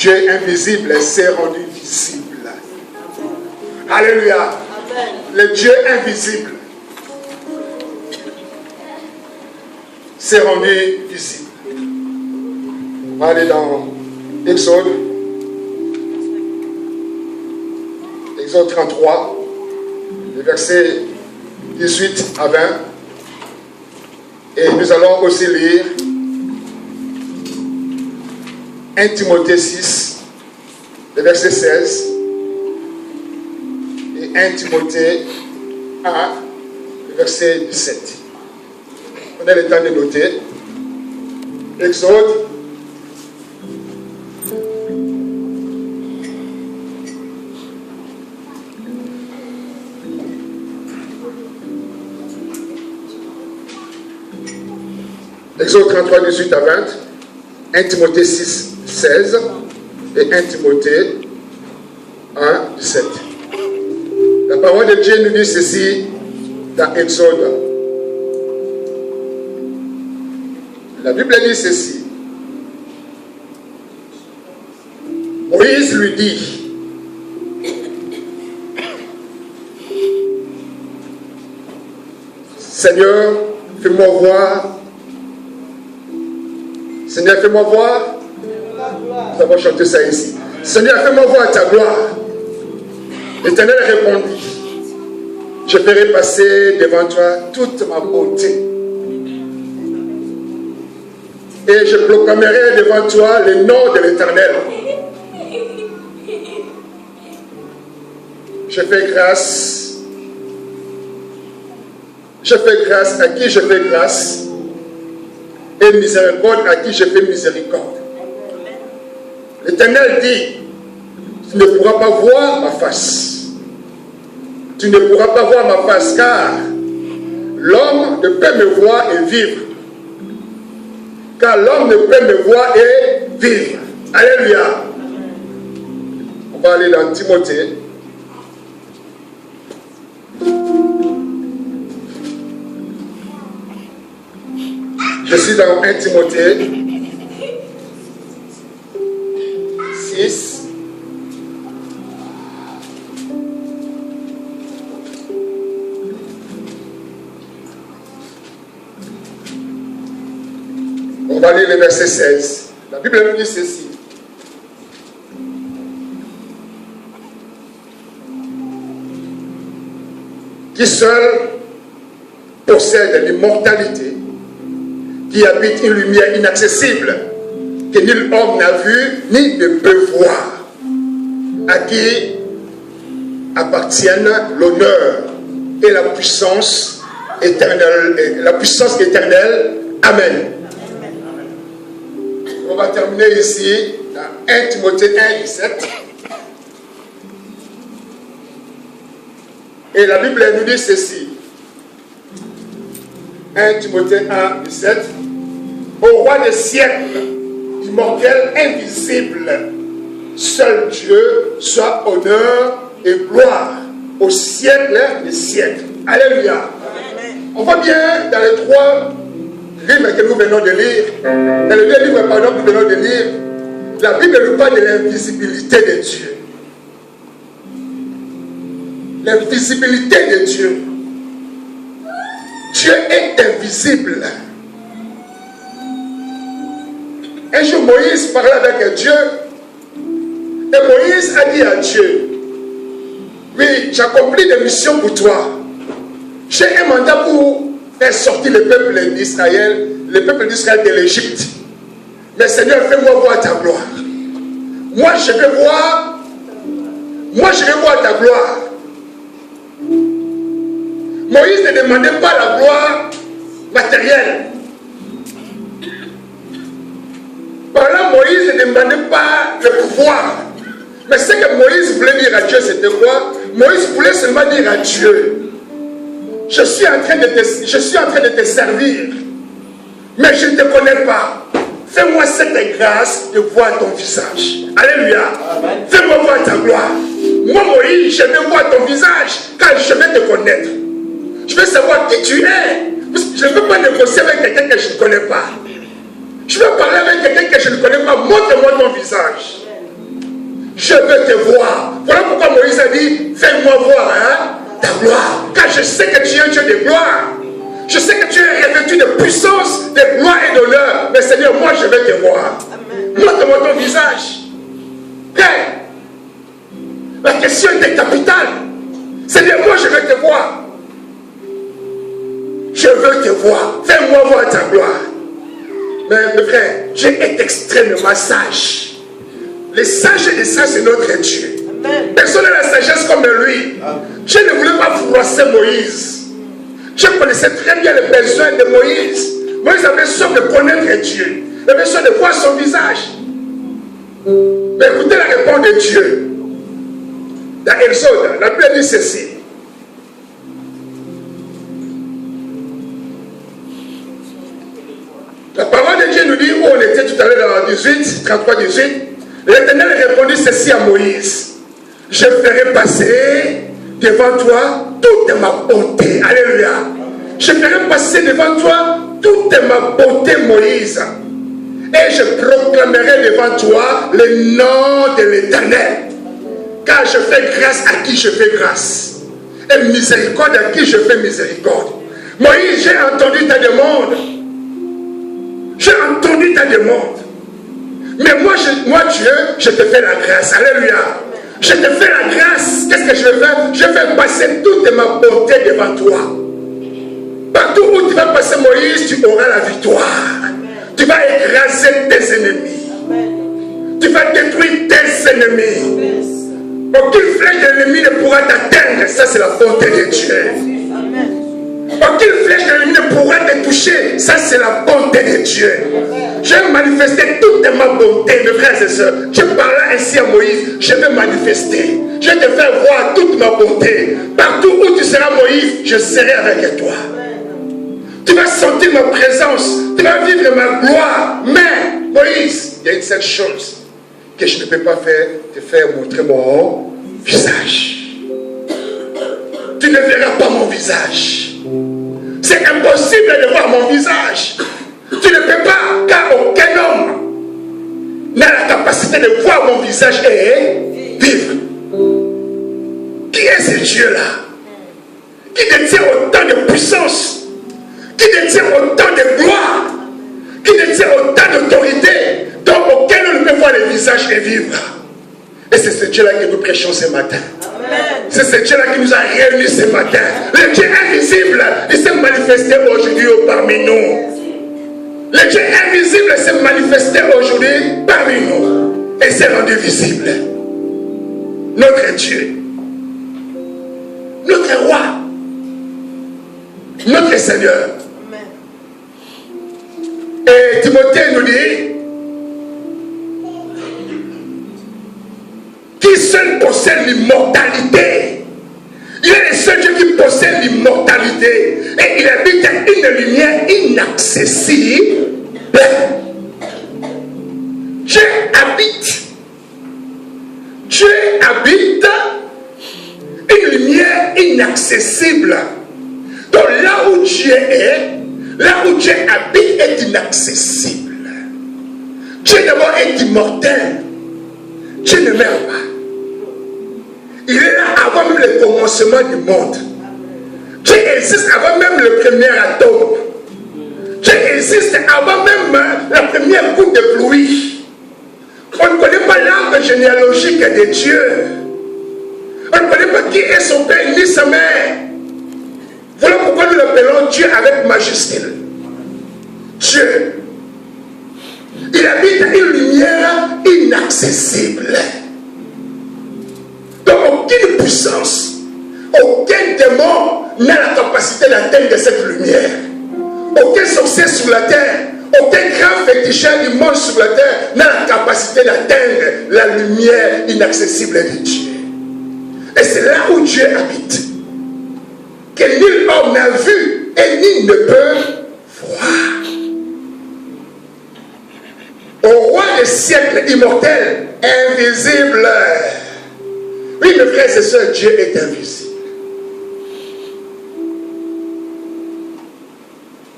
Dieu invisible s'est rendu visible. Alléluia. Le Dieu invisible s'est rendu visible. On va aller dans Exode. Exode 33, les versets 18 à 20. Et nous allons aussi lire 1 Timothée 6, le verset 16. Et 1 Timothée 1, le verset 17. Prenez le temps de noter. Exode. Exode 33, 18 à 20, 1 Timothée 6, 16 et 1 Timothée 1, 17. La parole de Dieu nous dit ceci dans Exode. La Bible dit ceci. Moïse lui dit, Seigneur, fais-moi voir. Seigneur, fais-moi voir. Nous avons chanté ça ici. Seigneur, fais-moi voir ta gloire. L'Éternel répondit, je ferai passer devant toi toute ma bonté. Et je proclamerai devant toi le nom de l'Éternel. Je fais grâce. Je fais grâce à qui je fais grâce. Et miséricorde à qui je fais miséricorde. L'Éternel dit, tu ne pourras pas voir ma face. Tu ne pourras pas voir ma face, car l'homme ne peut me voir et vivre. Car l'homme ne peut me voir et vivre. Alléluia. On va aller dans Timothée. Je suis dans 1 Timothée 6. On va lire le verset 16. La Bible nous dit ceci. Qui seul possède l'immortalité, qui habite une lumière inaccessible, que nul homme n'a vu ni ne peut voir, à qui appartiennent l'honneur et la puissance éternelle. Amen. On va terminer ici dans 1 Timothée 1, 17. Et la Bible nous dit ceci. 1 Timothée 1, 17. Au roi des siècles, immortel, invisible, seul Dieu soit honneur et gloire au siècle des siècles. Alléluia. On voit bien dans les trois livres que nous venons de lire, dans les deux livres pardon, que nous venons de lire, la Bible nous parle de l'invisibilité de Dieu. L'invisibilité de Dieu. Dieu est invisible. Un jour, Moïse parlait avec Dieu. Et Moïse a dit à Dieu, oui, j'accomplis des missions pour toi. J'ai un mandat pour faire sortir le peuple d'Israël de l'Égypte. Mais Seigneur, fais-moi voir ta gloire. Moi, je vais voir ta gloire. Moïse ne demandait pas la gloire matérielle. Par là, Moïse ne demandait pas le pouvoir. Mais ce que Moïse voulait dire à Dieu, c'était quoi? Moïse voulait seulement dire à Dieu, je suis en train de te servir, mais je ne te connais pas. Fais-moi cette grâce de voir ton visage. Alléluia. Fais-moi voir ta gloire. Moi, Moïse, je veux voir ton visage, car je vais te connaître. Je veux savoir qui tu es. Je ne veux pas négocier avec quelqu'un que je ne connais pas. Je veux parler avec quelqu'un que je ne connais pas. Montre-moi ton visage. je veux te voir. Voilà pourquoi Moïse a dit, fais-moi voir ta gloire. Car je sais que tu es un Dieu de gloire. Je sais que tu es revêtu de puissance, de gloire et d'honneur. Mais Seigneur, moi je veux te voir. Montre-moi ton visage. Hey, la question était capitale. Seigneur, moi je veux te voir. Je veux te voir. Fais-moi voir ta gloire. Mais mes frères, Dieu est extrêmement sage. Les sages et les sages, c'est notre Dieu. Personne n'a la sagesse comme lui. Dieu ne voulait pas froisser Moïse. Dieu connaissait très bien les besoins de Moïse. Moïse avait soif de connaître Dieu. Il avait soif de voir son visage. Mais écoutez la réponse de Dieu. Dans Exode, la Bible dit ceci. La parole de Dieu nous dit, où on était tout à l'heure dans 18, 33-18, l'Éternel répondit ceci à Moïse. Je ferai passer devant toi toute ma bonté. Alléluia. Je ferai passer devant toi toute ma bonté, Moïse. Et je proclamerai devant toi le nom de l'Éternel. Car je fais grâce à qui je fais grâce. Et miséricorde à qui je fais miséricorde. Moïse, j'ai entendu ta demande. J'ai entendu ta demande. Mais moi, Dieu, je te fais la grâce. Alléluia. Je te fais la grâce. Qu'est-ce que je vais faire? Je vais passer toute ma bonté devant toi. Partout où tu vas passer, Moïse, tu auras la victoire. Tu vas écraser tes ennemis. Tu vas détruire tes ennemis. Aucune flèche de l'ennemi ne pourra t'atteindre. Ça, c'est la bonté de Dieu. Aucune flèche de l'ennemi ne pourra te toucher. Ça, c'est la bonté de Dieu. J'ai manifesté toute ma bonté, mes frères et sœurs. Je parlais ainsi à Moïse. Je vais manifester. Je vais te faire voir toute ma bonté. Partout où tu seras, Moïse, je serai avec toi. Tu vas sentir ma présence. Tu vas vivre ma gloire. Mais, Moïse, il y a une seule chose que je ne peux pas faire, te faire montrer mon visage. Tu ne verras pas mon visage. C'est impossible de voir mon visage. Tu ne peux pas, car aucun homme n'a la capacité de voir mon visage et vivre. Qui est ce Dieu-là? Qui détient autant de puissance, qui détient autant de gloire, qui détient autant d'autorité, dont aucun homme ne peut voir le visage et vivre. Et c'est ce Dieu-là que nous prêchons ce matin. C'est ce Dieu-là qui nous a réunis ce matin. Le Dieu invisible, il s'est manifesté aujourd'hui parmi nous. Le Dieu invisible s'est manifesté aujourd'hui parmi nous. Et s'est rendu visible. Notre Dieu. Notre roi. Notre Seigneur. Et Timothée nous dit, qui seul possède l'immortalité. Il est le seul Dieu qui possède l'immortalité. Et il habite une lumière inaccessible. Dieu habite. Dieu habite une lumière inaccessible. Donc là où Dieu est, là où Dieu habite est inaccessible. Dieu d'abord est immortel. Dieu ne meurt pas. Il est là avant même le commencement du monde. Dieu existe avant même le premier atome. Dieu existe avant même la première goutte de pluie. On ne connaît pas l'arbre généalogique de Dieu. On ne connaît pas qui est son père ni sa mère. Voilà pourquoi nous l'appelons Dieu avec majuscule. Dieu. Il habite une lumière inaccessible. Donc aucune puissance, aucun démon n'a la capacité d'atteindre cette lumière. Aucun sorcier sur la terre, aucun grand féticheur du monde sur la terre n'a la capacité d'atteindre la lumière inaccessible de Dieu. Et c'est là où Dieu habite. Que nul homme n'a vu et nul ne peut voir. Au roi des siècles immortel, invisible. Oui, mes frères et sœurs, Dieu est invisible.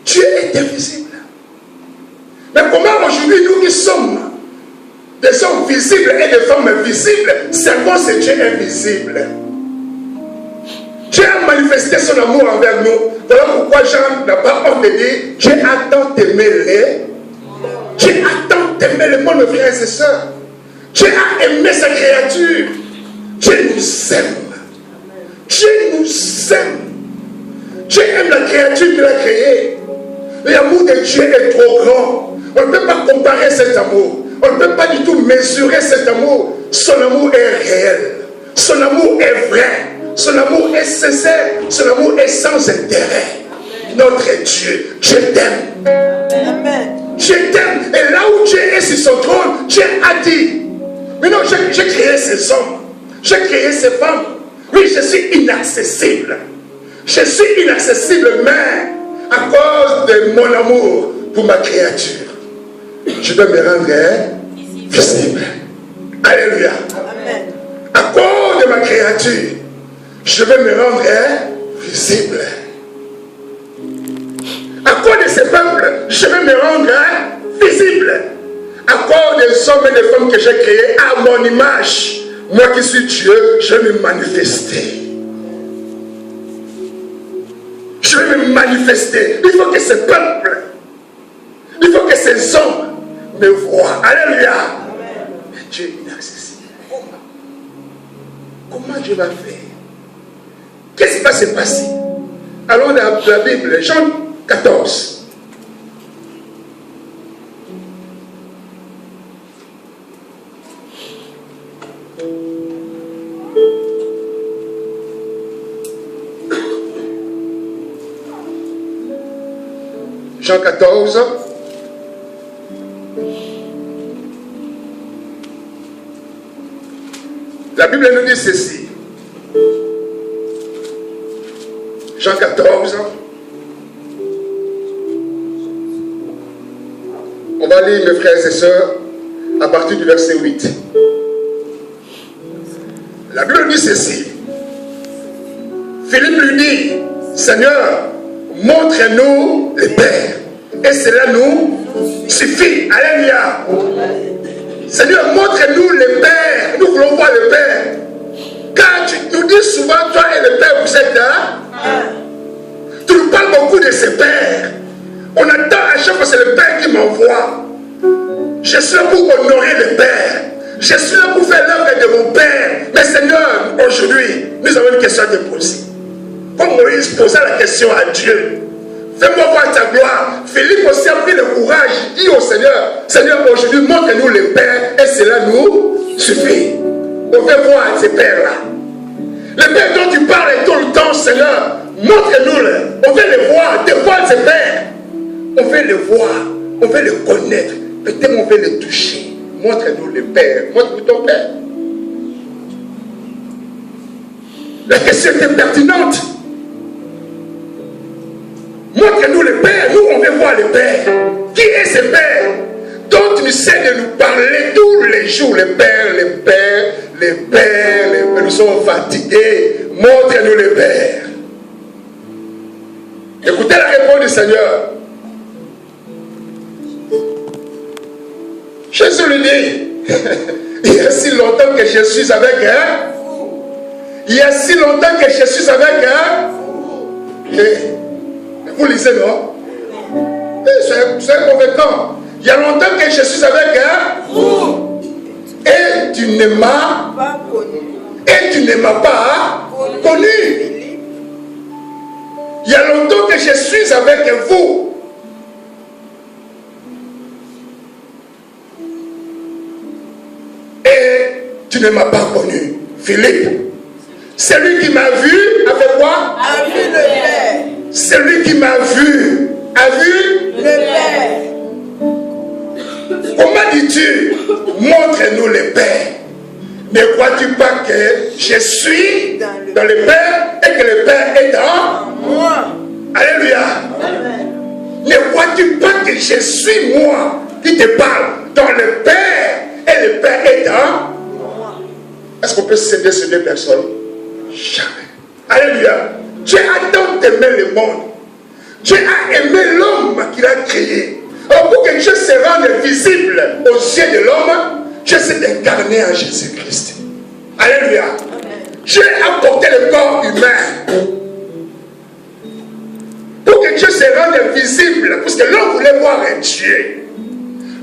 Dieu est invisible. Mais comment aujourd'hui, nous qui sommes des hommes visibles et des femmes visibles, servant ce Dieu invisible. Dieu a manifesté son amour envers nous. Voilà pourquoi Jean n'a pas honte de dire Dieu a tant aimé Dieu a tant aimé le monde, mes frères et ses sœurs. Dieu a aimé sa créature. Dieu nous aime. Dieu nous aime. Dieu aime la créature qu'il a créée. L'amour de Dieu est trop grand. On ne peut pas comparer cet amour. On ne peut pas du tout mesurer cet amour. Son amour est réel. Son amour est vrai. Son amour est sincère. Son amour est sans intérêt. Notre Dieu, je t'aime. Amen. Je t'aime. Et là où Dieu est sur son trône, Dieu a dit, mais non, j'ai créé ces hommes. J'ai créé ces femmes. Oui, je suis inaccessible. Je suis inaccessible, mais à cause de mon amour pour ma créature, je dois me rendre visible. Alléluia. Amen. À cause de ma créature, je vais me rendre visible. À cause de ces peuples, je vais me rendre visible. À cause des hommes et des femmes que j'ai créés à mon image, moi qui suis Dieu, je vais me manifester. Je vais me manifester. Il faut que ces peuples, il faut que ces hommes me voient. Alléluia. Mais Dieu est inaccessible. Comment Dieu va faire? Qu'est-ce qui va se passer? Allons dans la Bible, Jean 14. Jean 14. La Bible nous dit ceci. Jean 14. On va lire, mes frères et sœurs, à partir du verset 8. La Bible dit ceci. Philippe lui dit, Seigneur, montre-nous le Père. Et cela nous suffit. Alléluia. Seigneur, montre-nous le Père. Nous voulons voir le Père. Car tu nous dis souvent, toi et le Père, vous êtes là. Tu nous parles beaucoup de ce Père. On attend à chaque fois, c'est le Père qui m'envoie. Je suis là pour honorer le Père. Je suis là pour faire l'œuvre de mon Père. Mais Seigneur, aujourd'hui, nous avons une question à te poser. Comme Moïse posait la question à Dieu, fais-moi voir ta gloire. Philippe aussi a pris le courage, dit au Seigneur, Seigneur, aujourd'hui, montre-nous le Père, et cela nous suffit. On veut voir ce Père-là. Le Père dont tu parles tout le temps, Seigneur, montre-nous-le. On veut le voir, de voir ce Père. On veut le voir, on veut le connaître. Peut-être on veut le toucher. Montre-nous le Père. Montre-nous ton Père. La question était pertinente. Montre-nous le Père. Nous, on veut voir le Père. Qui est ce Père dont tu essaies de nous parler tous les jours? Le Père, le Père, le Père, le Père. Nous sommes fatigués. Montre-nous le Père. Écoutez la réponse du Seigneur. Jésus lui dit, il y a si longtemps que je suis avec il y a si longtemps que je suis avec vous lisez, non? C'est convaincant. Il y a longtemps que je suis avec vous. Et tu ne m'as pas connu. Et tu ne m'as pas connu. Il y a longtemps que je suis avec vous. Et tu ne m'as pas connu. Philippe, celui qui m'a vu a fait quoi? A vu le Père. Celui qui m'a vu a vu le Père. Comment dis-tu? Montre-nous le Père. Ne crois-tu pas que je suis dans le Père et que le Père est dans moi? Alléluia. Amen. Ne crois-tu pas que je suis moi qui te parle dans le Père et le Père est dans moi? Est-ce qu'on peut céder ces deux personnes? Jamais. Alléluia. Dieu a tant aimé le monde. Dieu a aimé l'homme qu'il a créé. Alors pour que Dieu se rende visible aux yeux de l'homme, Dieu s'est incarné en Jésus-Christ. Alléluia. Dieu a porté le corps humain pour que Dieu se rende visible. Parce que l'on voulait voir un Dieu.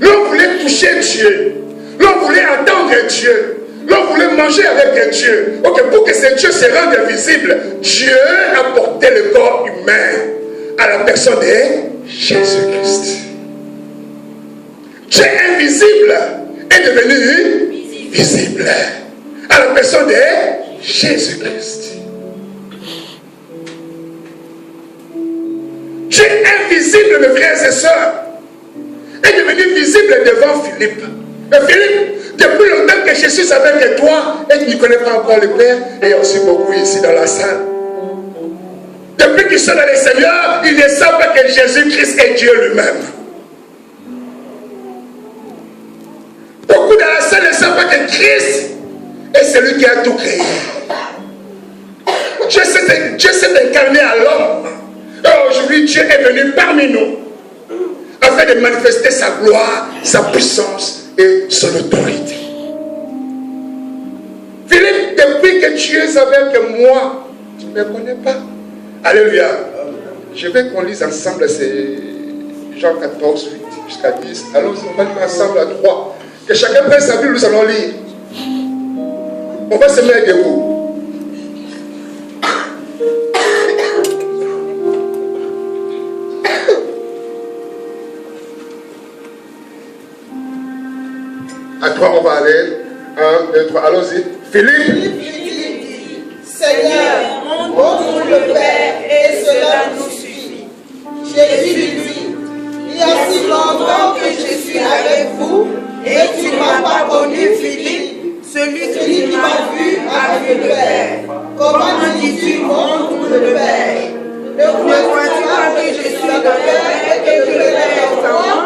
L'on voulait toucher Dieu. L'on voulait entendre Dieu. L'on voulait manger avec un Dieu. Ok, pour que ce Dieu se rende visible, Dieu a porté le corps humain à la personne de Jésus-Christ. Dieu invisible est devenu visible à la personne de Jésus-Christ. Dieu invisible, mes frères et sœurs, est devenu visible devant Philippe. Mais Philippe, depuis longtemps que Jésus savait que toi, et tu ne connais pas encore le Père, et il y a aussi beaucoup ici dans la salle. Depuis qu'ils sont dans le Seigneur, ils ne savent pas que Jésus-Christ est Dieu lui-même. Beaucoup dans la salle ne savent pas que Christ est celui qui a tout créé. Dieu s'est incarné à l'homme. Et aujourd'hui, Dieu est venu parmi nous afin de manifester sa gloire, sa puissance et son autorité. Philippe, depuis que Dieu savait que moi, tu ne me connais pas. Alléluia. Je vais qu'on lise ensemble, c'est Jean 14, 8 jusqu'à 10. Allons, on va lire ensemble à 3. Que chacun prenne sa Bible, nous allons lire. On va se mettre debout. À 3, on va aller. 1, 2, 3, allons-y. Philippe. Seigneur, montre-nous le Père et cela nous suffit. Jésus lui dit, il y a si longtemps que je suis avec vous et tu ne m'as pas connu, Philippe. Celui qui m'a vu a vu le Père. Comment me dis-tu, montre-nous le Père? Ne crois-tu pas que je suis le Père et que le Père est en moi?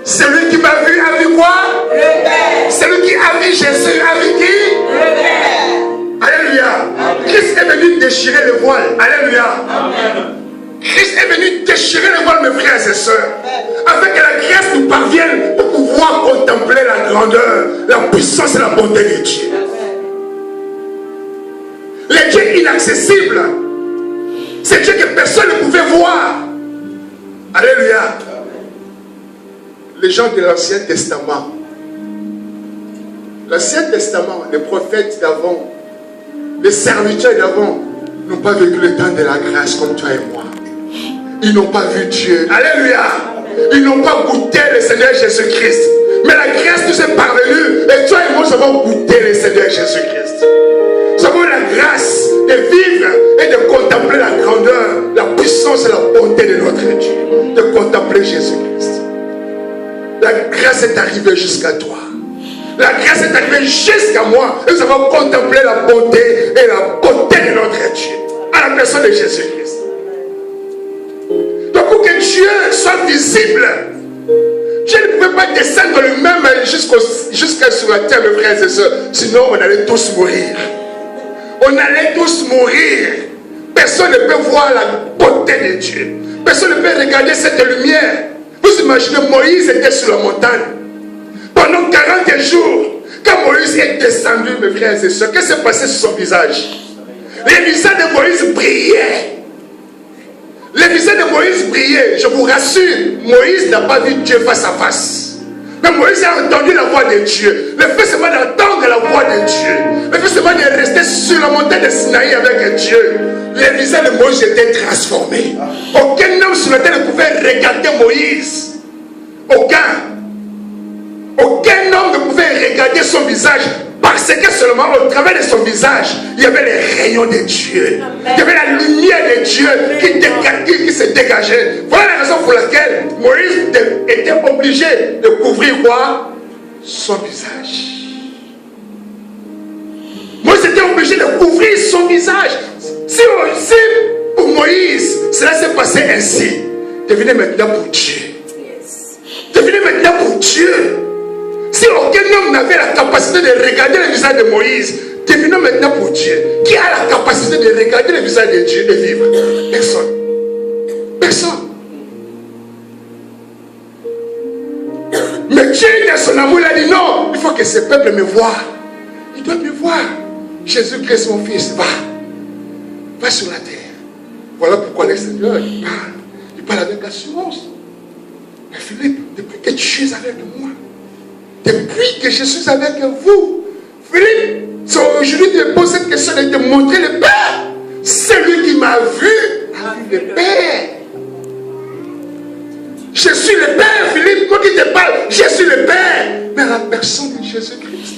Celui qui m'a vu a vu quoi? Le Père. Celui qui a vu Jésus a vu qui? Le Père. Alléluia. Christ est venu déchirer le voile. Alléluia. Amen. Christ est venu déchirer le voile, mes frères et sœurs, afin que la grâce nous parvienne pour pouvoir contempler la grandeur, la puissance et la bonté de Dieu. Le Dieu inaccessible, c'est Dieu que personne ne pouvait voir. Alléluia. Les gens de l'Ancien Testament, les prophètes d'avant, les serviteurs d'avant n'ont pas vécu le temps de la grâce comme toi et moi. Ils n'ont pas vu Dieu. Alléluia. Ils n'ont pas goûté le Seigneur Jésus-Christ. Mais la grâce nous est parvenue. Et toi et moi, nous avons goûté le Seigneur Jésus-Christ. Nous avons la grâce de vivre et de contempler la grandeur, la puissance et la bonté de notre Dieu. De contempler Jésus-Christ. La grâce est arrivée jusqu'à toi. La grâce est arrivée jusqu'à moi. Et nous avons contemplé la bonté et la beauté de notre Dieu. À la personne de Jésus-Christ. Donc pour que Dieu soit visible, Dieu ne pouvait pas descendre lui-même jusqu'à sur la terre, mes frères et sœurs. Sinon on allait tous mourir. On allait tous mourir. Personne ne peut voir la beauté de Dieu. Personne ne peut regarder cette lumière. Vous imaginez, Moïse était sur la montagne. Pendant 40 jours, quand Moïse est descendu, mes frères et sœurs, qu'est-ce qui s'est passé sur son visage? Le visage de Moïse brillait. Le visage de Moïse brillait. Je vous rassure, Moïse n'a pas vu Dieu face à face. Mais Moïse a entendu la voix de Dieu. Le fait seulement d'entendre la voix de Dieu. Le fait seulement de rester sur la montagne de Sinaï avec Dieu. Le visage de Moïse était transformé. Aucun homme sur la terre ne pouvait regarder Moïse. Aucun homme ne pouvait regarder son visage parce que seulement au travers de son visage, il y avait les rayons de Dieu. Il y avait la lumière de Dieu qui se dégageait. Voilà la raison pour laquelle Moïse était obligé de couvrir quoi? Son visage. Moïse était obligé de couvrir son visage. Si pour Moïse, cela s'est passé ainsi, devenez maintenant pour Dieu. Devenez maintenant pour Dieu. Si aucun homme n'avait la capacité de regarder le visage de Moïse, devenons maintenant pour Dieu. Qui a la capacité de regarder le visage de Dieu et de vivre? Personne. Personne. Mais Dieu, dans son amour, que ce peuple me voie. Il doit me voir. Jésus-Christ, mon fils, va sur la terre. Voilà pourquoi le Seigneur, il parle avec assurance. Mais Philippe, depuis que tu es avec moi, depuis que je suis avec vous, Philippe, c'est aujourd'hui de poser cette question et de montrer le Père. Celui qui m'a vu a vu le Père. Je suis le Père, Philippe, moi qui te parle, je suis le Père. Mais à la personne de Jésus-Christ.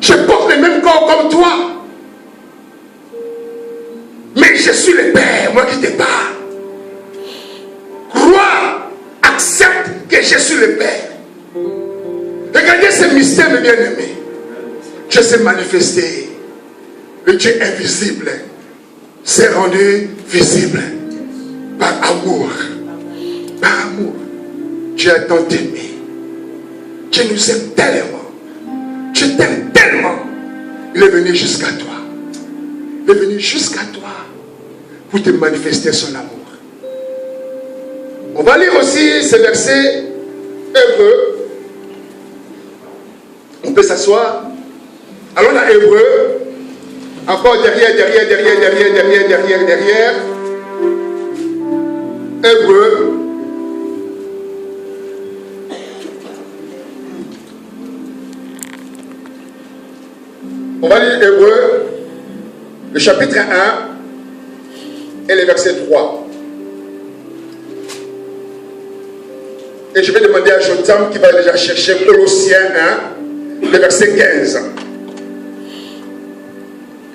Je porte le même corps comme toi. Mais je suis le Père, moi qui te parle. Crois, accepte que je suis le Père. Regardez ce mystère, mes bien-aimés. Dieu s'est manifesté. Le Dieu invisible s'est rendu visible par amour. Par amour. Dieu a tant aimé. Dieu nous aime tellement. Dieu t'aime tellement. Il est venu jusqu'à toi. Il est venu jusqu'à toi pour te manifester son amour. On va lire aussi ce verset hébreu. On peut s'asseoir. Allons dans Hébreu. Encore derrière. Hébreu. On va lire Hébreu, le chapitre 1 et le verset 3. Et je vais demander à Jotam qui va déjà chercher Colossiens 1, le verset 15.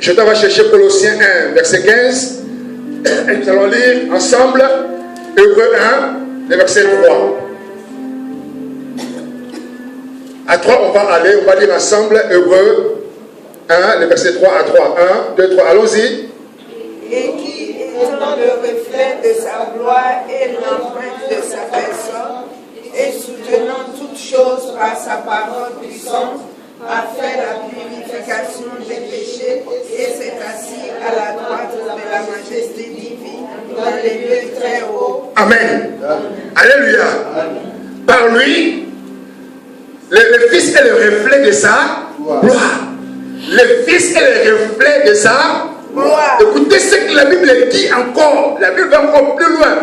Jotam va chercher Colossiens 1, verset 15. Et nous allons lire ensemble Hébreu 1, le verset 3. À 3, on va lire ensemble Hébreu 1, le verset 3 à 3. 1, 2, 3, allons-y. Et qui, étant le reflet de sa gloire et l'empreinte de sa personne, et soutenant toutes choses par sa parole puissante, a fait la purification des péchés et s'est assis à la droite de la majesté divine dans les lieux très hauts. Amen. Alléluia. Par lui, le Fils est le reflet de sa gloire. Le Fils est le reflet de sa gloire. Écoutez ce que la Bible dit encore. La Bible va encore plus loin.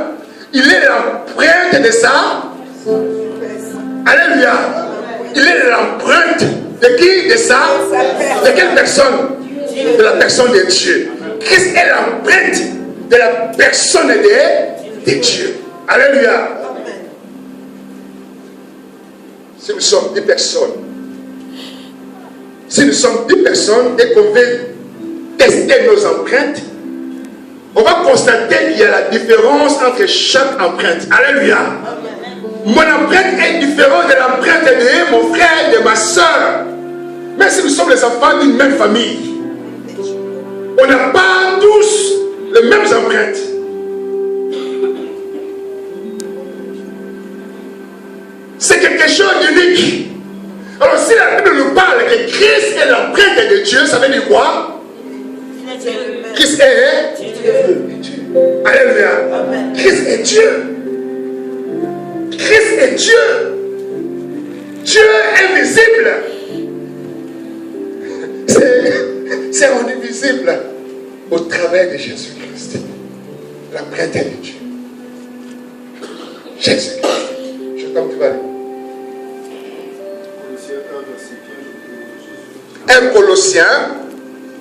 Il est l'empreinte de sa. Alléluia. Il est l'empreinte de qui? De sa. De quelle personne? De la personne de Dieu. Christ est l'empreinte de la personne de Dieu. Alléluia. Si nous sommes 10 personnes, si nous sommes 10 personnes et qu'on veut tester nos empreintes, on va constater qu'il y a la différence entre chaque empreinte. Alléluia. Mon empreinte est différente de l'empreinte de mon frère et de ma soeur. Même si nous sommes les enfants d'une même famille, on n'a pas tous les mêmes empreintes. C'est quelque chose d'unique. Alors si la Bible nous parle que Christ est l'empreinte de Dieu, ça veut dire quoi? Christ est Dieu. Alléluia. Christ est Dieu. Christ est Dieu. Dieu invisible. C'est rendu visible au travers de Jésus-Christ. L'empreinte de Dieu. Jésus-Christ. Je t'en prie. 1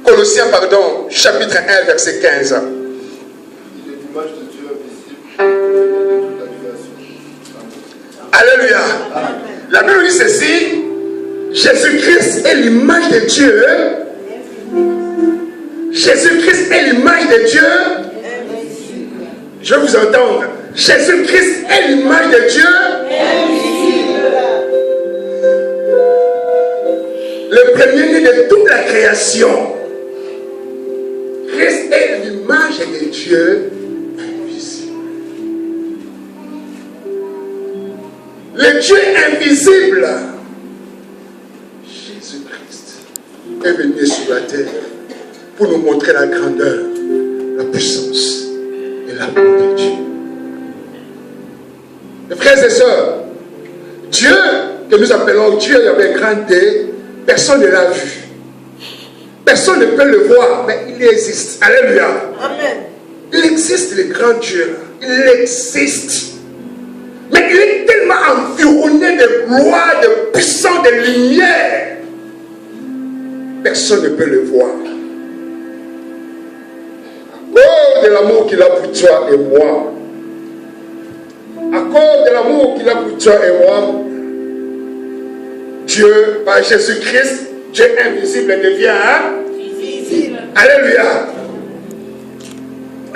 Colossiens, pardon, chapitre 1, verset 15. Il est l'image de Dieu invisible de toute la création. Alléluia. La Bible dit ceci: Jésus-Christ est l'image de Dieu. Jésus-Christ est l'image de Dieu. Je vais vous entendre. Jésus-Christ est l'image de Dieu. Le premier-né de toute la création. Christ est l'image de Dieu invisible. Le Dieu invisible, Jésus-Christ, est venu sur la terre pour nous montrer la grandeur, la puissance et l'amour de Dieu. Mes frères et sœurs, Dieu, que nous appelons Dieu avec grand D, personne ne l'a vu. Personne ne peut le voir, mais il existe. Alléluia. Amen. Il existe le grand Dieu. Il existe. Mais il est tellement environné de gloire, de puissance, de lumière. Personne ne peut le voir. À cause de l'amour qu'il a pour toi et moi. À cause de l'amour qu'il a pour toi et moi. Dieu, par Jésus-Christ, Dieu invisible devient visible. Alléluia.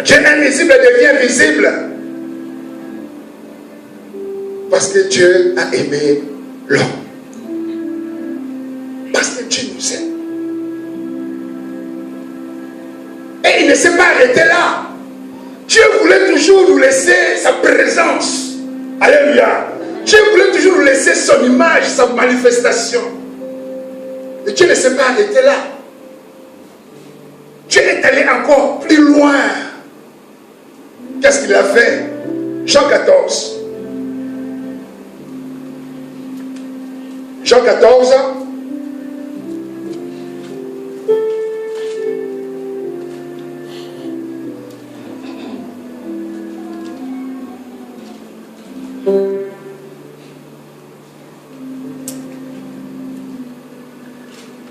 Dieu invisible devient visible. Parce que Dieu a aimé l'homme. Parce que Dieu nous aime. Et il ne s'est pas arrêté là. Dieu voulait toujours nous laisser sa présence. Alléluia. Dieu voulait toujours nous laisser son image, sa manifestation. Et Dieu ne s'est pas arrêté là. Dieu est allé encore plus loin. Qu'est-ce qu'il a fait? Jean 14. Jean 14.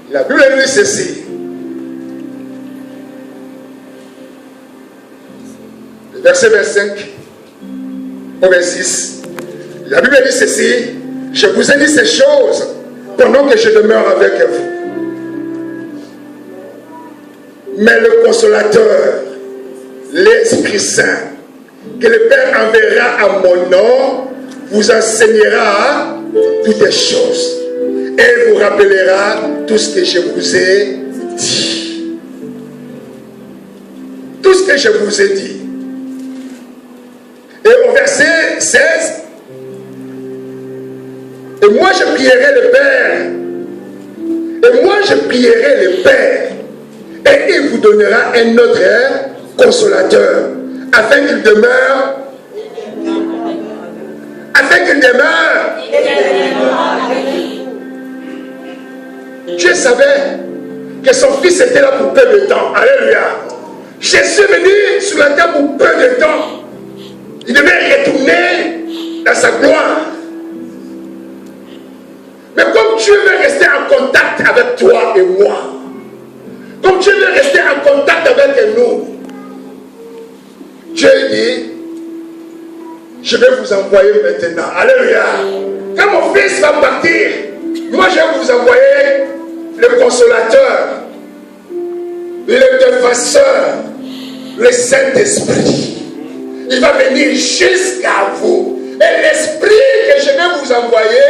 La Bible dit ceci. Le verset 25 au 26. La Bible dit ceci. Je vous ai dit ces choses pendant que je demeure avec vous. Mais le consolateur, l'Esprit Saint, que le Père enverra à mon nom, vous enseignera toutes les choses et vous rappellera tout ce que je vous ai dit. Tout ce que je vous ai dit. Et au verset 16, et moi je prierai le Père, et moi je prierai le Père, et il vous donnera un autre consolateur, afin qu'il demeure Dieu savait que son fils était là pour peu de temps. Alléluia. Jésus est venu sur la terre pour peu de temps. Il devait retourner dans sa gloire. Mais comme Dieu veut rester en contact avec toi et moi, comme Dieu veut rester en contact avec nous, Dieu dit, je vais vous envoyer maintenant. Alléluia. Quand mon fils va partir, moi je vais vous envoyer le consolateur, le défenseur, le Saint-Esprit. Il va venir jusqu'à vous. Et l'Esprit que je vais vous envoyer,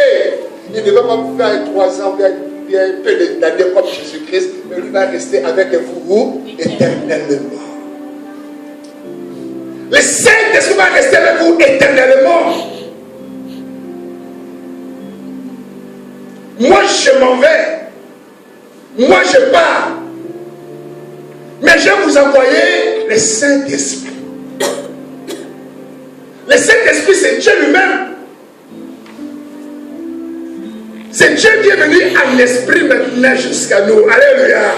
il ne va pas vous faire 3 ans, bien un peu d'années comme Jésus-Christ, mais il va rester avec vous éternellement. Le Saint-Esprit va rester avec vous éternellement. Moi, je m'en vais. Moi, je pars. Mais je vais vous envoyer le Saint-Esprit. Le Saint-Esprit, c'est Dieu lui-même. C'est Dieu qui est venu en esprit maintenant jusqu'à nous. Alléluia.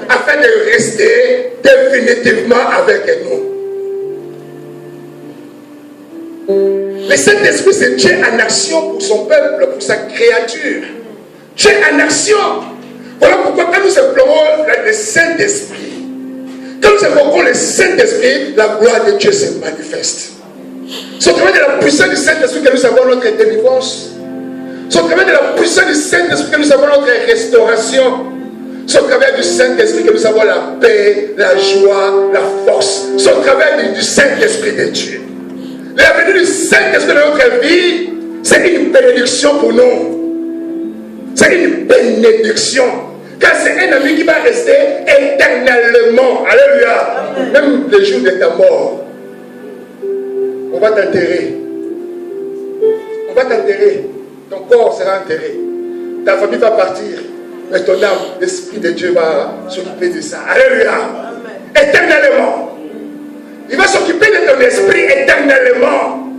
Afin de rester définitivement avec nous. Le Saint-Esprit, c'est Dieu en action pour son peuple, pour sa créature. Dieu en action. Voilà pourquoi quand nous implorons le Saint-Esprit, quand nous invoquons le Saint-Esprit, la gloire de Dieu se manifeste. C'est au travers de la puissance du Saint-Esprit que nous avons notre délivrance. C'est au travers de la puissance du Saint-Esprit que nous avons notre restauration. C'est au travers du Saint-Esprit que nous avons la paix, la joie, la force. C'est au travers du Saint-Esprit de Dieu. La venue du Saint-Esprit dans notre vie, c'est une bénédiction pour nous. C'est une bénédiction. Car c'est un ami qui va rester éternellement. Alléluia. Même le jour de ta mort, on va t'enterrer. On va t'enterrer. Ton corps sera enterré. Ta famille va partir. Mais ton âme, l'Esprit de Dieu va s'occuper de ça. Alléluia. Éternellement. Il va s'occuper de ton esprit éternellement.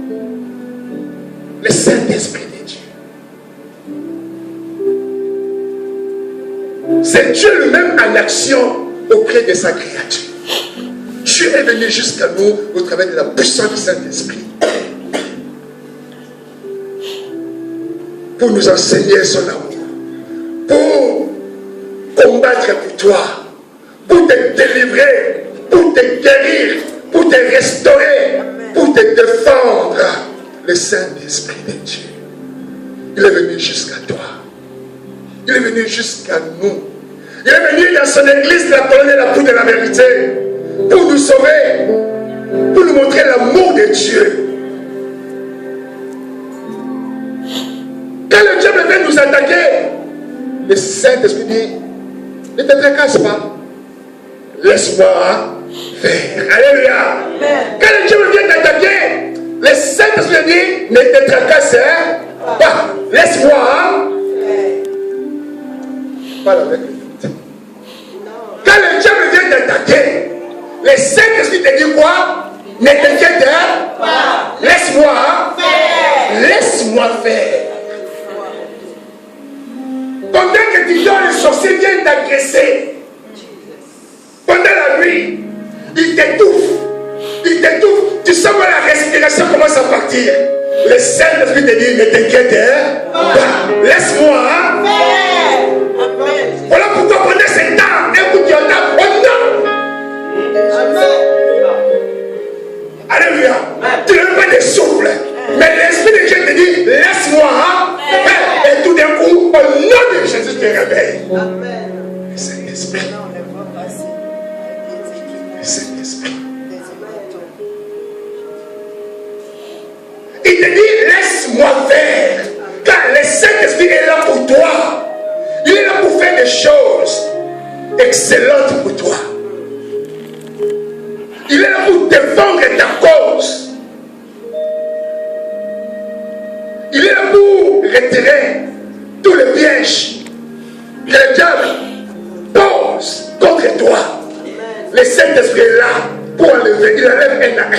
Le Saint-Esprit de Dieu. C'est Dieu lui-même en action auprès de sa créature. Dieu est venu jusqu'à nous au travers de la puissance du Saint-Esprit pour nous enseigner son amour, pour combattre pour toi, pour te délivrer, pour te guérir, pour te restaurer, pour te défendre. Le Saint-Esprit de Dieu, il est venu jusqu'à toi. Il est venu jusqu'à nous. Il est venu dans son église, la colonne et la poudre de la vérité, pour nous sauver, pour nous montrer l'amour de Dieu. Quand le diable vient nous attaquer, le Saint-Esprit dit, ne te tracasse pas. Laisse-moi faire. Alléluia. Quand le diable vient t'attaquer, le Saint-Esprit dit, ne te tracasse pas. Laisse-moi faire. Parle avec lui. Quand le diable vient t'attaquer, le Saint-Esprit te dit quoi? Ne t'inquiète pas. Laisse-moi faire. Laisse-moi faire. Pendant que tu dors, le sorcier vient t'agresser. Pendant la nuit, il t'étouffe. Il t'étouffe. Tu sens que la respiration commence à partir. Le Saint-Esprit te dit, ne t'inquiète pas. Laisse-moi faire. Voilà pourquoi pendant ce temps, écoute, on donne. Alléluia. Tu n'as pas de souffle. Mais l'Esprit de Dieu te dit, laisse-moi faire. Et tout d'un coup, au nom de Jésus, tu te réveilles. Le Saint-Esprit. Le Saint-Esprit. Il te dit, laisse-moi faire. Car le Saint-Esprit est là pour toi. Il est là pour faire des choses excellentes pour toi. Il est là pour défendre ta cause. Il est là pour retirer tous les pièges que le diable pose contre toi. Le Saint-Esprit est là pour enlever. Il enlève un à un.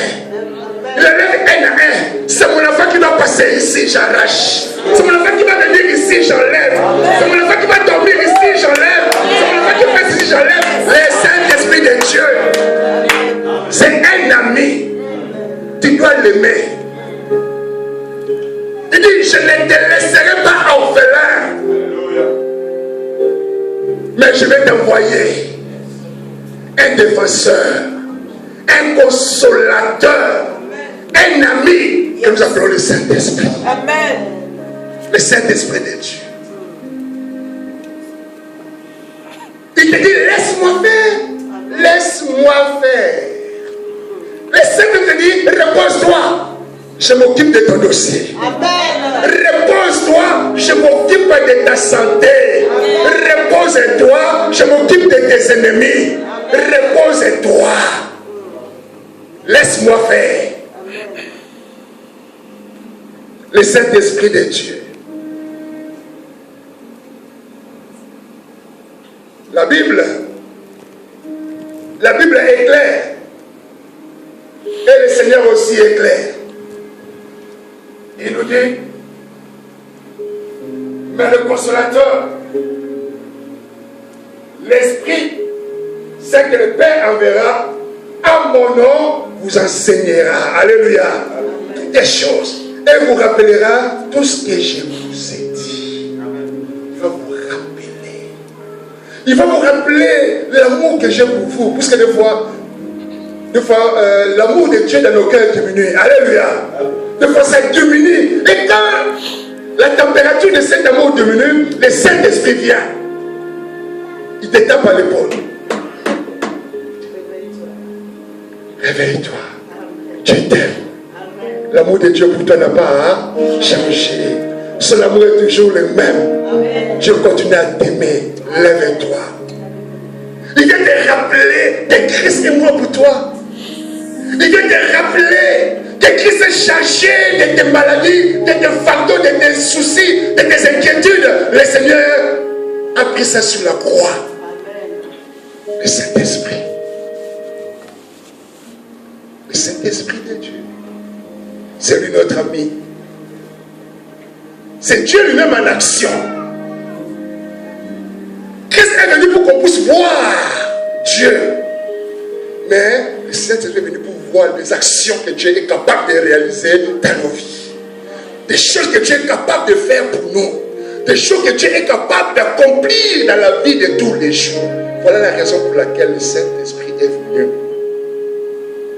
Il enlève un à un. C'est mon enfant qui va passer ici, j'arrache. C'est mon enfant qui va venir ici, j'enlève. C'est mon enfant qui va dormir ici, j'enlève. C'est mon enfant qui va faire ici, j'enlève. Le Saint-Esprit de Dieu, c'est un ami. Tu dois l'aimer. Il dit, je ne te laisserai pas orphelin. Mais je vais t'envoyer un défenseur, un consolateur, un ami que nous appelons le Saint-Esprit. Amen. Le Saint-Esprit de Dieu. Il te dit, laisse-moi faire. Laisse-moi faire. Le Saint-Esprit te dit, repose-toi. Je m'occupe de ton dossier. Amen. Repose-toi, je m'occupe de ta santé. Repose-toi, je m'occupe de tes ennemis. Repose-toi. Laisse-moi faire. Le Saint-Esprit de Dieu. La Bible est claire. Et le Seigneur aussi est clair. Il nous dit, mais le consolateur, l'Esprit, c'est que le Père enverra, à mon nom vous enseignera. Alléluia. Toutes les choses. Et vous rappellera tout ce que je vous ai dit. Il va vous rappeler. Il va vous rappeler l'amour que j'ai pour vous. Puisque des fois l'amour de Dieu dans nos cœurs diminue. Alléluia. Des fois ça diminue. Et quand la température de cet amour diminue, le Saint-Esprit vient. Il te tape à l'épaule. Réveille-toi. Dieu t'aime. L'amour de Dieu pour toi n'a pas changé. Son amour est toujours le même. Dieu continue à t'aimer. Lève-toi. Il vient te rappeler que Christ est mort pour toi. Il vient te rappeler que Christ est chargé de tes maladies, de tes fardeaux, de tes soucis, de tes inquiétudes. Le Seigneur a pris ça sur la croix. Le Saint-Esprit. Le Saint-Esprit de Dieu. C'est lui notre ami. C'est Dieu lui-même en action. Christ est venu pour qu'on puisse voir Dieu. Mais le Saint-Esprit est venu pour voir les actions que Dieu est capable de réaliser dans nos vies. Des choses que Dieu est capable de faire pour nous. Des choses que Dieu est capable d'accomplir dans la vie de tous les jours. Voilà la raison pour laquelle le Saint-Esprit est venu.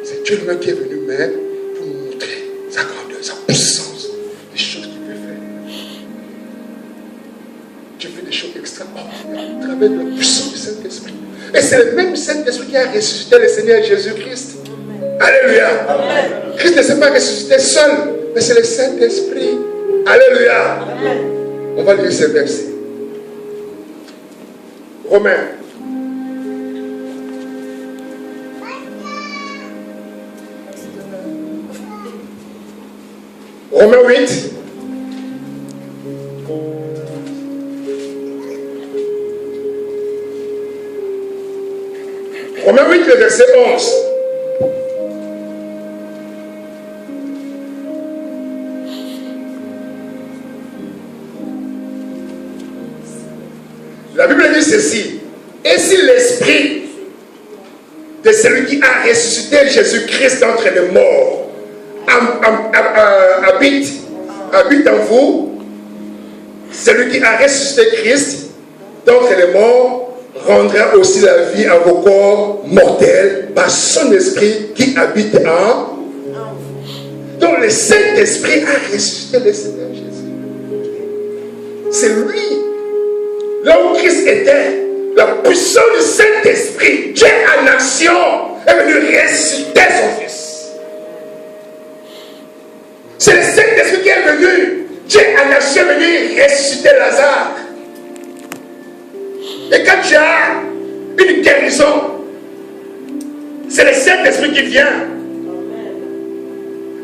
C'est Dieu lui-même qui est venu même pour nous montrer sa grandeur, sa puissance, les choses qu'il peut faire. Dieu fait des choses extraordinaires à travers la puissance du Saint-Esprit. Et c'est le même Saint-Esprit qui a ressuscité le Seigneur Jésus-Christ. Alléluia. Amen. Christ ne s'est pas ressuscité seul, mais c'est le Saint-Esprit. Alléluia. Amen. On va lire ces versets. Romains. Romains 8. Romains 8, le verset 11. La Bible dit ceci. Et si l'esprit de celui qui a ressuscité Jésus-Christ d'entre les morts habite en vous, celui qui a ressuscité Christ d'entre les morts rendra aussi la vie à vos corps mortels par son esprit qui habite en vous. Donc le Saint-Esprit a ressuscité le Seigneur Jésus. C'est lui. Là où Christ était, la puissance du Saint-Esprit, Dieu en action, est venu ressusciter son Fils. C'est le Saint-Esprit qui est venu. Dieu en action est venu ressusciter Lazare. Et quand tu as une guérison, c'est le Saint-Esprit qui vient.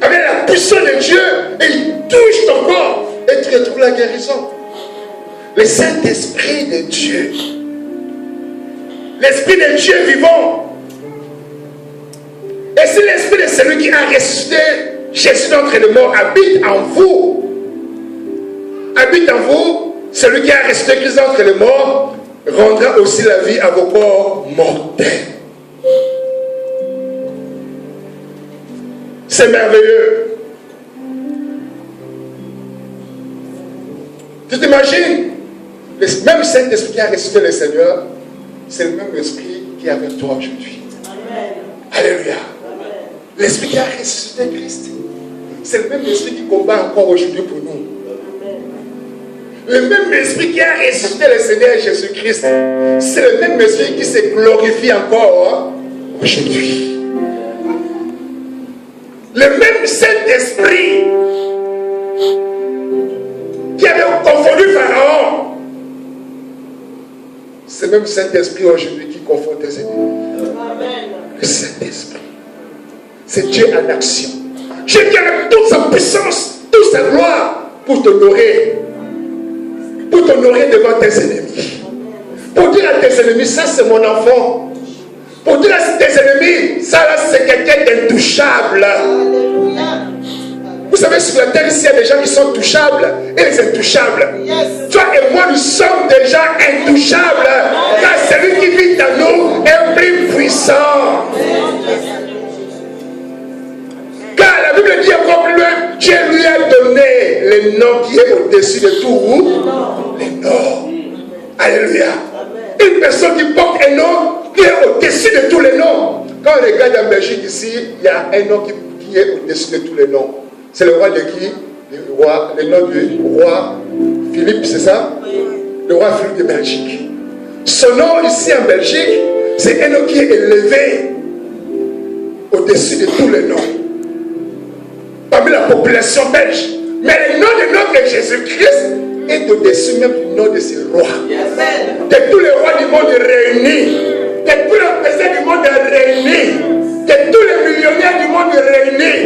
Avec la puissance de Dieu, et il touche ton corps et tu retrouves la guérison. Le Saint-Esprit de Dieu, l'Esprit de Dieu vivant. Et si l'Esprit de celui qui a ressuscité Jésus d'entre les morts habite en vous, celui qui a ressuscité Christ d'entre les morts rendra aussi la vie à vos corps mortels. C'est merveilleux. Tu t'imagines? Le même Saint-Esprit qui a ressuscité le Seigneur, c'est le même esprit qui est avec toi aujourd'hui. Amen. Alléluia. Amen. L'esprit qui a ressuscité Christ, c'est le même esprit qui combat encore aujourd'hui pour nous. Amen. Le même esprit qui a ressuscité le Seigneur Jésus-Christ, c'est le même esprit qui se glorifie encore aujourd'hui. Le même Saint-Esprit qui avait confondu Pharaon, c'est même Saint-Esprit aujourd'hui qui confronte tes ennemis. Amen. Le Saint-Esprit, c'est Dieu en action. Dieu qui a toute sa puissance, toute sa gloire pour t'honorer devant tes ennemis. Pour dire à tes ennemis, ça c'est mon enfant. Pour dire à tes ennemis, ça là c'est quelqu'un d'intouchable. Alléluia. Vous savez, sur la terre, ici, il y a des gens qui sont touchables et les intouchables. Yes. Toi et moi, nous sommes déjà intouchables. Car celui qui vit en nous est plus puissant. Car la Bible dit encore plus loin, Dieu lui a donné le nom qui est au-dessus de tout. Les noms. Alléluia. Une personne qui porte un nom qui est au-dessus de tous les noms. Quand on regarde en Belgique ici, il y a un nom qui est au-dessus de tous les noms. C'est le roi de qui? Le nom du roi Philippe, c'est ça? Le roi Philippe de Belgique. Son nom ici en Belgique, c'est un nom qui est élevé au-dessus de tous les noms. Parmi la population belge. Mais le nom de notre Jésus-Christ est au-dessus même du nom de ces rois. De tous les rois du monde réunis, de tous les présidents du monde réunis, de tous les millionnaires du monde réunis,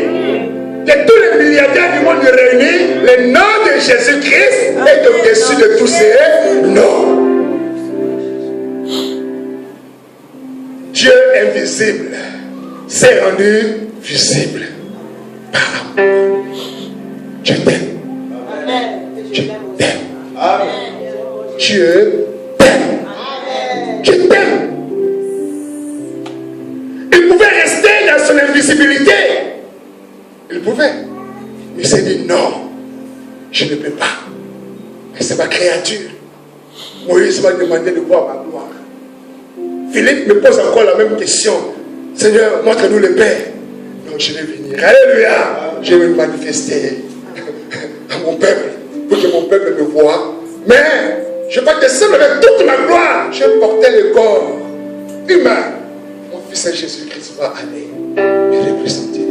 de tous les milliardaires du monde réunis, le nom de Jésus-Christ est au-dessus de tous ces noms. Dieu invisible s'est rendu visible par amour. Dieu t'aime. Dieu t'aime. Dieu t'aime. je t'aime. Il pouvait rester dans son invisibilité. Il pouvait. Il s'est dit non, je ne peux pas. Mais c'est ma créature. Moïse m'a demandé de voir ma gloire. Philippe me pose encore la même question. Seigneur, montre-nous le Père. Non, je vais venir. Alléluia. Je vais me manifester à mon peuple pour que mon peuple me voie. Mais je vais descendre avec toute ma gloire. Je vais porter le corps humain. Mon fils Jésus-Christ va aller me représenter.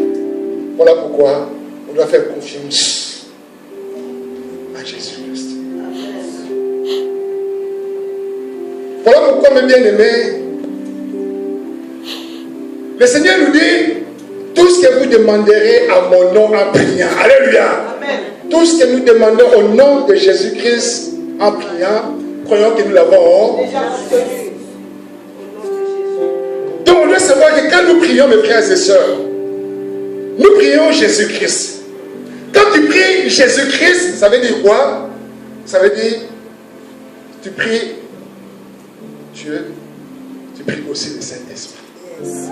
Voilà pourquoi on doit faire confiance à Jésus-Christ. Voilà pourquoi, mes bien-aimés, le Seigneur nous dit, tout ce que vous demanderez à mon nom en priant. Alléluia. Amen. Tout ce que nous demandons au nom de Jésus-Christ en priant, croyons que nous l'avons déjà obtenu. Donc on doit savoir que quand nous prions, mes frères et sœurs, nous prions Jésus-Christ. Quand tu pries Jésus-Christ, ça veut dire quoi? Ça veut dire, tu pries Dieu, tu pries aussi le Saint-Esprit.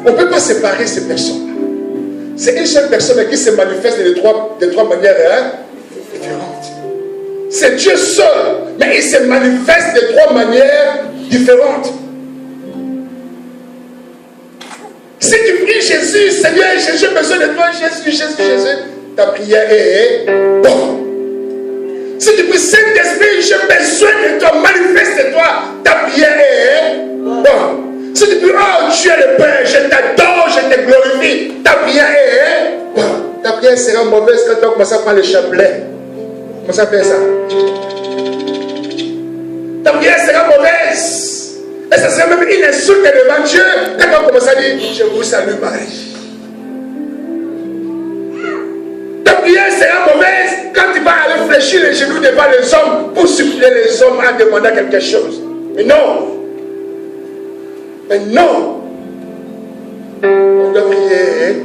On ne peut pas séparer ces personnes-là. C'est une seule personne qui se manifeste de trois manières différentes. C'est Dieu seul, mais il se manifeste de trois manières différentes. Si tu pries Jésus, Seigneur, j'ai besoin de toi, Jésus, ta prière est bonne. Si tu pries Saint-Esprit, j'ai besoin de toi, manifeste-toi, ta prière est bonne. Si tu dis, oh Dieu le Père, je t'adore, je te glorifie, ta prière est bonne. Ta prière sera mauvaise quand tu vas commencer à prendre le chapelet. Comment ça fait ça? Ta prière sera mauvaise. Et ça sera même une insulte devant Dieu quand tu vas commencer à dire, je vous salue Marie. Ta prière sera mauvaise quand tu vas aller fléchir les genoux devant les hommes pour supplier les hommes en demandant quelque chose. Mais non. Mais non, on doit prier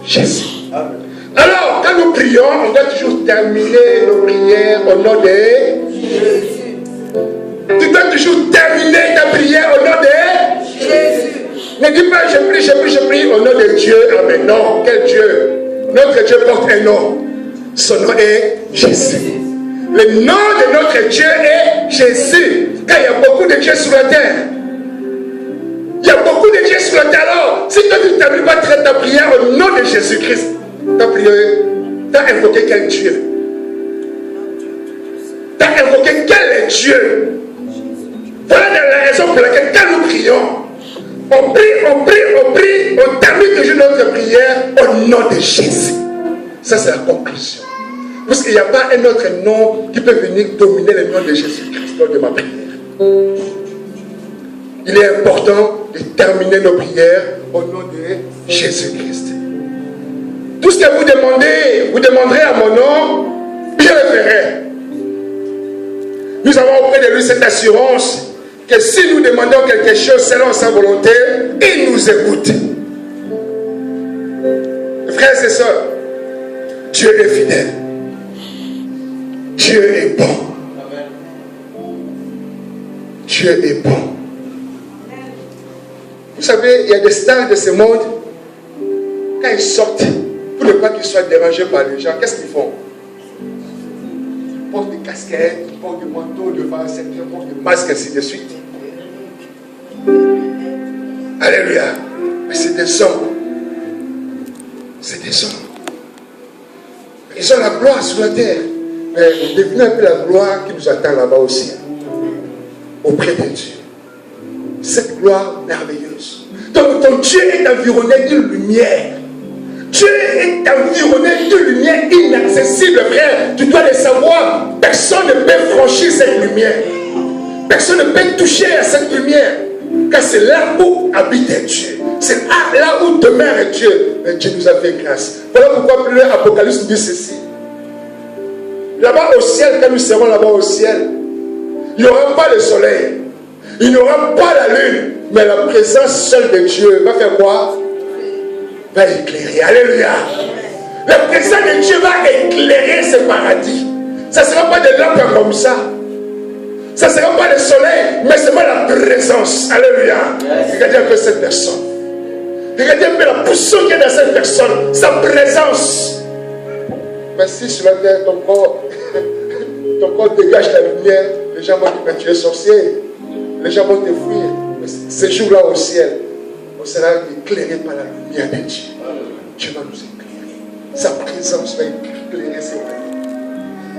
Jésus. Amen. Alors, quand nous prions, on doit toujours terminer nos prières au nom de Jésus. Tu dois toujours terminer ta prière au nom de Jésus. Ne dis pas je prie au nom de Dieu. Amen. Non, quel Dieu? Notre Dieu porte un nom. Son nom est Jésus. Le nom de notre Dieu est Jésus. Car il y a beaucoup de dieux sur la terre. Il y a beaucoup de dieux sur la terre. Alors, si toi tu ne termines pas ta prière au nom de Jésus-Christ, ta prière, tu as invoqué quel Dieu? Tu as invoqué quel Dieu? Voilà la raison pour laquelle quand nous prions, on prie, on termine toujours notre prière au nom de Jésus. Ça c'est la conclusion. Parce qu'il n'y a pas un autre nom qui peut venir dominer le nom de Jésus-Christ lors de ma prière. Il est important de terminer nos prières au nom de Jésus-Christ. Tout ce que vous demanderez à mon nom, je le ferai. Nous avons auprès de lui cette assurance que si nous demandons quelque chose selon sa volonté, il nous écoute. Frères et sœurs, Dieu est fidèle. Dieu est bon. Dieu est bon. Vous savez, il y a des stars de ce monde, quand ils sortent, pour ne pas qu'ils soient dérangés par les gens, qu'est-ce qu'ils font? Ils portent des casquettes, ils portent des manteaux devant, ils portent des masques, ainsi de suite. Alléluia. Mais c'est des hommes. C'est des hommes. Ils ont la gloire sur la terre. Mais devinez un peu la gloire qui nous attend là-bas aussi. Auprès de Dieu. Cette gloire merveilleuse. Donc ton Dieu est environné d'une lumière. Dieu est environné d'une lumière inaccessible, frère. Tu dois le savoir. Personne ne peut franchir cette lumière. Personne ne peut toucher à cette lumière. Car c'est là où habite Dieu. C'est là où demeure Dieu. Mais Dieu nous a fait grâce. Voilà pourquoi l'Apocalypse dit ceci. Là-bas au ciel, quand nous serons là-bas au ciel, il n'y aura pas le soleil. Il n'y aura pas la lune. Mais la présence seule de Dieu va faire quoi? Va éclairer. Alléluia. La présence de Dieu va éclairer ce paradis. Ça ne sera pas des lampes comme ça. Ça ne sera pas le soleil, Mais seulement la présence. Alléluia. Regardez un peu cette personne. Regardez un peu la position qu'il y a dans cette personne. Sa présence. Mais si sur la terre, ton corps dégage la lumière, les gens vont dire, mais tu es sorcier. Les gens vont te fuir. Mais ces jours-là au ciel, on sera éclairé par la lumière de Dieu. Dieu va nous éclairer. Sa présence va éclairer ses vies.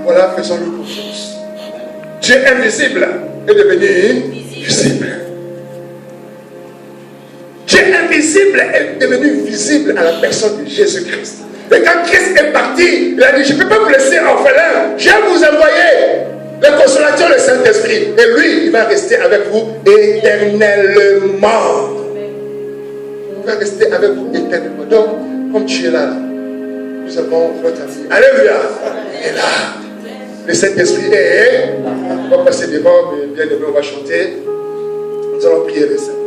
Voilà, faisons-lui confiance. Dieu invisible est devenu visible. Dieu invisible est devenu visible à la personne de Jésus-Christ. Et quand Christ est parti, il a dit, je ne peux pas vous laisser orphelin. Je vais vous envoyer le consolateur, le Saint-Esprit. Et lui, il va rester avec vous éternellement. Il va rester avec vous éternellement. Donc, comme tu es là, nous avons notre ami. Alléluia. Il est là. Le Saint-Esprit est. On va passer devant, mais bien aimé, on va chanter. Nous allons prier le Saint.